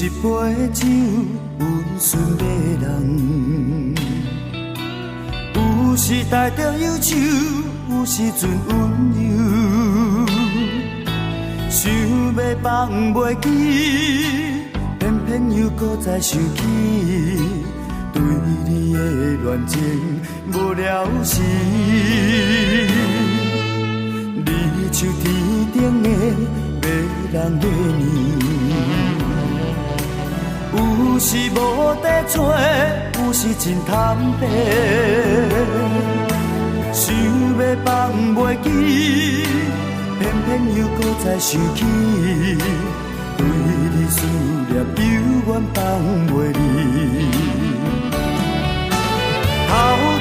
一杯酒，温顺迷人。有时带着忧愁，有时阵温柔。想要放袂记，偏偏又搁再想起。对你的恋情无了时，你像天顶的迷人的年。有时无地找，有时真坦白。想要放袂记，偏偏又搁再想起。对你思念犹原放袂离。偷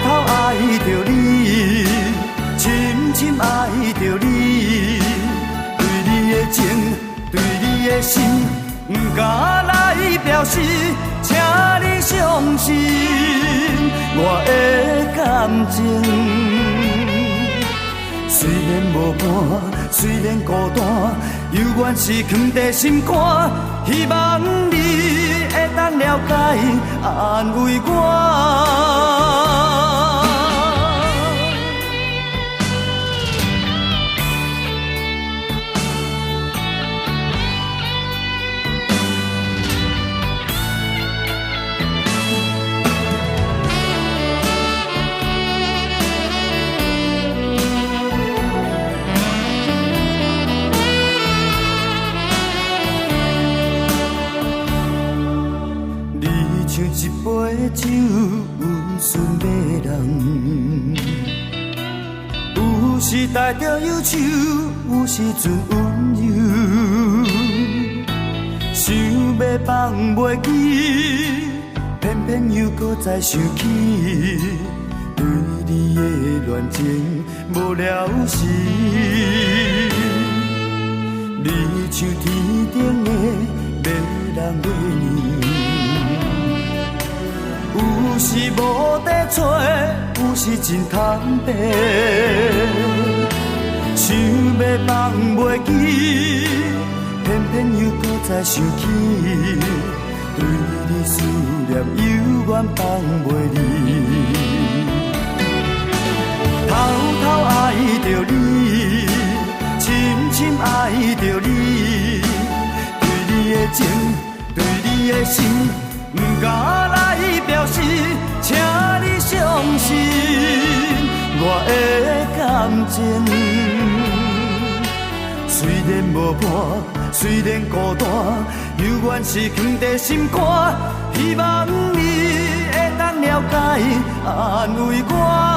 偷爱着你，深深爱着你。对你的情，对你的心。不敢来表示，请你相信我的感情。虽然无伴，虽然孤单，犹原是藏在心肝。希望你会当了解，安慰我。像一杯酒，温顺迷人。有时带着忧愁，有时阵温柔。想要放袂记，偏偏又搁再想起。对你的恋情无了时，你像天顶的迷人的年。有时无地找，有时真坦白。想要放袂记，偏偏又搁再想起。对你思念犹原放袂离。偷偷爱着你，深深爱着你。对你的情，对你的心。不敢来表示，请你相信我的感情。虽然无伴，虽然孤单，犹原是藏在心肝。希望你会当了解，安慰我。